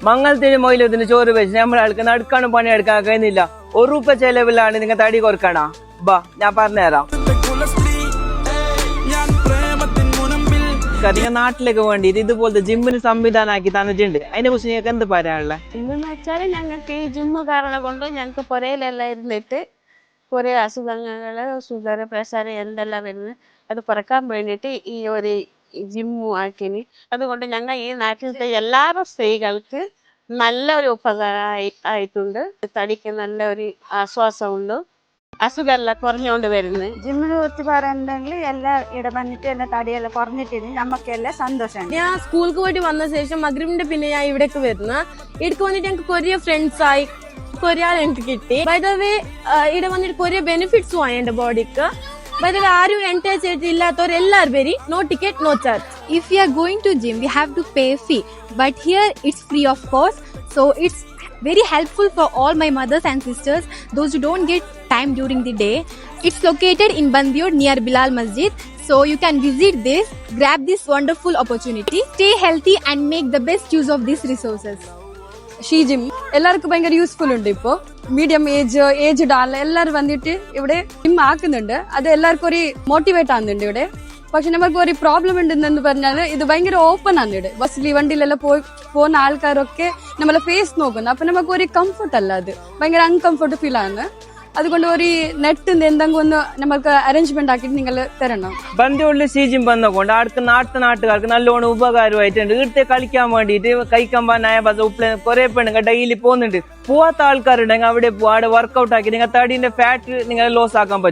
മംഗളത്തിന് മൊയിലത്തിന് ചോറ് വെച്ച് നമ്മളാൾക്ക് നടക്കാനും പണിയെടുക്കാൻ കഴിയുന്നില്ല. ₹1 ചെലവിലാണ് നിങ്ങൾ തടി കുറക്കണ. ബാ ഞാൻ പറഞ്ഞുതരാം. നിങ്ങൾ നാട്ടിലേക്ക് വേണ്ടിയിട്ട് ഇതുപോലത്തെ ജിമ്മിന് സംവിധാനമാക്കി തന്നിട്ടുണ്ട്. അതിനെ കുറിച്ച് നിങ്ങൾക്ക് എന്ത് പറയാനുള്ളത്? ജിമ്മെന്ന് വെച്ചാൽ ഞങ്ങൾക്ക് ഈ ജിമ്മ് കാരണം കൊണ്ട് ഞങ്ങൾക്ക് പുരയിലെല്ലാം ഇരുന്നിട്ട് കുറേ അസുഖങ്ങൾ, ഷുഗർ, പ്രഷർ എന്തെല്ലാം വരുന്നത് അത് കുറക്കാൻ വേണ്ടിയിട്ട് ഈ ഒരു ജിമ്മു ആക്കിന്. അതുകൊണ്ട് ഞങ്ങൾ ഈ നാട്ടിലത്തെ എല്ലാ സ്ത്രീകൾക്ക് നല്ലൊരു ഉപകാരമായി ആയിട്ടുണ്ട്. തടിക്ക് നല്ലൊരു ആശ്വാസമുണ്ട്. അസുഖമെല്ലാം കുറഞ്ഞുകൊണ്ട് വരുന്നത്. ജിമ്മിനെ കുറിച്ച് പറയുന്നുണ്ടെങ്കിൽ എല്ലാം ഇവിടെ വന്നിട്ട് എല്ലാം തടിയെല്ലാം കുറഞ്ഞിട്ട് നമുക്കെല്ലാം സന്തോഷമാണ്. ഞാൻ സ്കൂൾക്ക് പോയിട്ട് വന്ന ശേഷം മഗ്രിബിന്റെ പിന്നെ ഞാൻ ഇവിടേക്ക് വരുന്ന. ഇവിടേക്ക് വന്നിട്ട് ഞങ്ങൾക്ക് കുറേ ഫ്രണ്ട്സ് ആയി, കുറേ ആൾ എനിക്ക് കിട്ടി. ബൈ ദ വേ ഇവിടെ വന്നിട്ട് കുറേ ബെനിഫിറ്റ്സും ആയി എന്റെ ബോഡിക്ക്. ബൈ ദ വേ ആരും എൻറ്റർ ചെയ്തിട്ടില്ലാത്തവർ എല്ലാവരും വരി. No ticket, no charge. If we are going to gym, we have to pay a fee. But here it's free of cost. So it's very helpful for all my mothers and sisters, those who don't get time during the day. It's located in Bandiur near Bilal Masjid. So you can visit this, grab this wonderful opportunity, stay healthy and make the best use of these resources. She gym എല്ലാവർക്കും ഭയങ്കര useful ഉണ്ട്. ഇപ്പോൾ medium aged ആൾ എല്ലാവരും വന്നിട്ട് ഇവിടെ gym ആക്കുന്നുണ്ട്. അത് എല്ലാവർക്കും ഒരു മോട്ടിവേറ്റ് ആകുന്നുണ്ട് ഇവിടെ. പക്ഷെ നമുക്ക് ഒരു പ്രോബ്ലം ഉണ്ടെന്ന് പറഞ്ഞാൽ ഇത് ഭയങ്കര ഓപ്പൺ ആണ്. ഇവിടെ ബസ്സിൽ വണ്ടിയിലെല്ലാം പോകുന്ന ആൾക്കാരൊക്കെ നമ്മളെ ഫേസ് നോക്കുന്നു. അപ്പൊ നമുക്ക് ഒരു കംഫർട്ട് അല്ല, അത് ഭയങ്കര അൺകംഫർട്ട് ഫീൽ ആണ്. അതുകൊണ്ട് ഒരു നെറ്റിന്റെ എന്തെങ്കിലും ഒന്ന് നമുക്ക് അറേഞ്ച്മെന്റ് ആക്കിയിട്ട് നിങ്ങൾ തരണം. ബന്ദിയോളിൽ ജിം വന്നോണ്ട് അടുത്ത നാട്ടുകാർക്ക് നല്ലോണം ഉപകാരമായിട്ടുണ്ട്. ഇവിടുത്തെ കളിക്കാൻ വേണ്ടിയിട്ട് കഴിക്കാൻ പോകാനായ കുറെ പെണ്ണുങ്ങൾ ഡെയിലി പോകുന്നുണ്ട്. പോവാത്ത ആൾക്കാരുണ്ടെങ്കിൽ അവിടെ വർക്കൗട്ട് ആക്കി നിങ്ങൾ തടിന്റെ ഫാറ്റ് നിങ്ങൾ ലോസ് ആക്കാൻ പറ്റും.